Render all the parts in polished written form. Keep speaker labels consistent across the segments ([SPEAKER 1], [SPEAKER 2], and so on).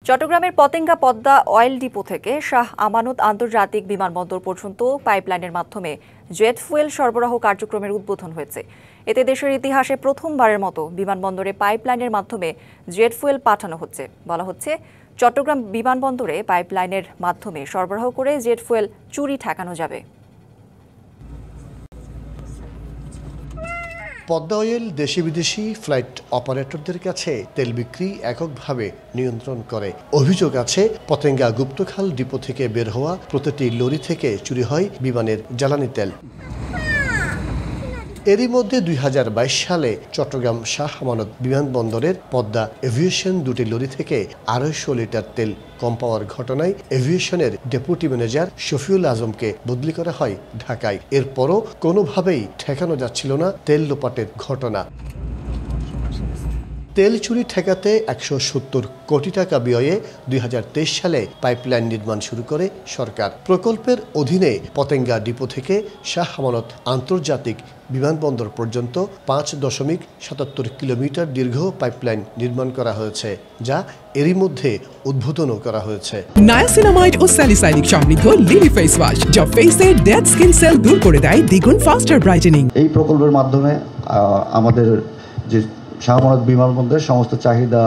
[SPEAKER 1] চট্টগ্রামের Patenga Padma oil depot থেকে শাহ আমানত আন্তর্জাতিক বিমানবন্দর পর্যন্ত পাইপলাইনের মাধ্যমে জেট ফুয়েল সরবরাহ কার্যক্রমের উদ্বোধন হয়েছে। এতে দেশের ইতিহাসে প্রথমবারের মতো বিমানবন্দরে পাইপলাইনের মাধ্যমে জেট ফুয়েল পাঠানো হচ্ছে। বলা হচ্ছে, চট্টগ্রাম বিমানবন্দরে পাইপলাইনের মাধ্যমে সরবরাহ করে জেট ফুয়েল চুরি ঠেকানো যাবে।
[SPEAKER 2] পদ্মা অয়েল দেশি বিদেশি ফ্লাইট অপারেটরদের কাছে তেল বিক্রি এককভাবে নিয়ন্ত্রণ করে। অভিযোগ আছে, পতেঙ্গা গুপ্তখাল ডিপো থেকে বের হওয়া প্রতিটি লরি থেকে চুরি হয় বিমানের জ্বালানি তেল। এরই মধ্যে ২০২২ সালে চট্টগ্রাম শাহ আমানত বিমানবন্দরের পদ্মা এভিয়েশন দুটি লরি থেকে ২৫০ লিটার তেল কম পাওয়ার ঘটনায় এভিয়েশনের ডেপুটি ম্যানেজার শফিউল আজমকে বদলি করা হয় ঢাকায়। এরপরও কোনোভাবেই ঠেকানো যাচ্ছিল না তেল লোপাটের ঘটনা। তেল চুরি ঠেকাতে ১৭০ কোটি টাকা ব্যয়ে ২০২৩ সালে পাইপলাইন নির্মাণ শুরু করে সরকার। প্রকল্পের অধীনে পতেঙ্গা ডিপো থেকে শাহ আমানত আন্তর্জাতিক বিমানবন্দর পর্যন্ত ৫.৭৭ কিলোমিটার দীর্ঘ পাইপলাইন নির্মাণ করা হয়েছে, যা এরই মধ্যে উদ্বোধনও করা হয়েছে।
[SPEAKER 3] নায়াসিনামাইড ও স্যালিসাইলিক সমৃদ্ধ লিলি ফেস ওয়াশ, যা ফেসের ডেড স্কিন সেল দূর করে দেয় দ্বিগুণ ফাস্টার ব্রাইটেনিং।
[SPEAKER 4] এই প্রকল্পের মাধ্যমে আমাদের যে শাহ আমানত বিমানবন্দরের সমস্ত চাহিদা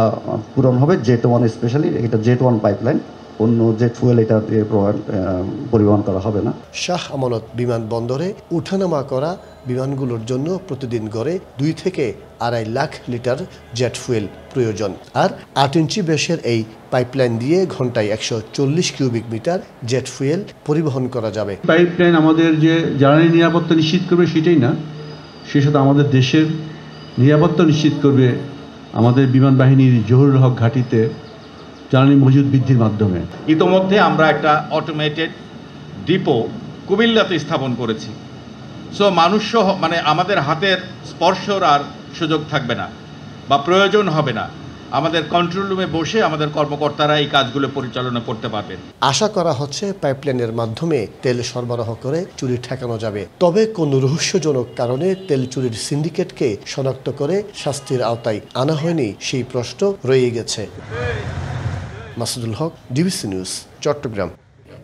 [SPEAKER 4] পূরণ হবে। জেট ওয়ান স্পেশালি, এটা জেট ওয়ান পাইপলাইন, অন্য জেট ফুয়েল এটা পরিবহন করা হবে না।
[SPEAKER 2] শাহ আমানত বিমানবন্দরে উঠানামা করা বিমানগুলোর জন্য প্রতিদিন গড়ে ২ থেকে ২.৫ লাখ লিটার জেট ফুয়েল প্রয়োজন। আর ৮ ইঞ্চি ব্যাসের এই পাইপলাইন দিয়ে ঘন্টায় ১৪০ কিউবিক মিটার জেট ফুয়েল পরিবহন করা যাবে।
[SPEAKER 5] পাইপলাইন আমাদের যে জ্বালানি নিরাপত্তা নিশ্চিত করবে সেটাই না, সে সাথে আমাদের দেশের নিরাপত্তা নিশ্চিত করবে আমাদের বিমান বাহিনীর জহুরুল হক ঘাঁটিতে জ্বালানি মজুদ বৃদ্ধির মাধ্যমে।
[SPEAKER 6] ইতোমধ্যে আমরা একটা অটোমেটেড ডিপো কুমিল্লাতে স্থাপন করেছি। সো মানুষ মানে আমাদের হাতের স্পর্শর আর সুযোগ থাকবে না বা প্রয়োজন হবে না। আমাদের কন্ট্রোল রুমে বসে আমাদের কর্মকর্তারা এই কাজগুলো পরিচালনা করতে পারবেন।
[SPEAKER 2] আশা করা হচ্ছে পাইপলাইনের মাধ্যমে তেল সরবরাহ করে চুরি ঠেকানো যাবে। তবে কোন রহস্যজনক কারণে তেল চুরির সিন্ডিকেটকে শনাক্ত করে শাস্তির আওতায় আনা হয়নি, সেই প্রশ্ন রয়ে গেছে। মাসুদুল হক, ডিবিসি নিউজ, চট্টগ্রাম।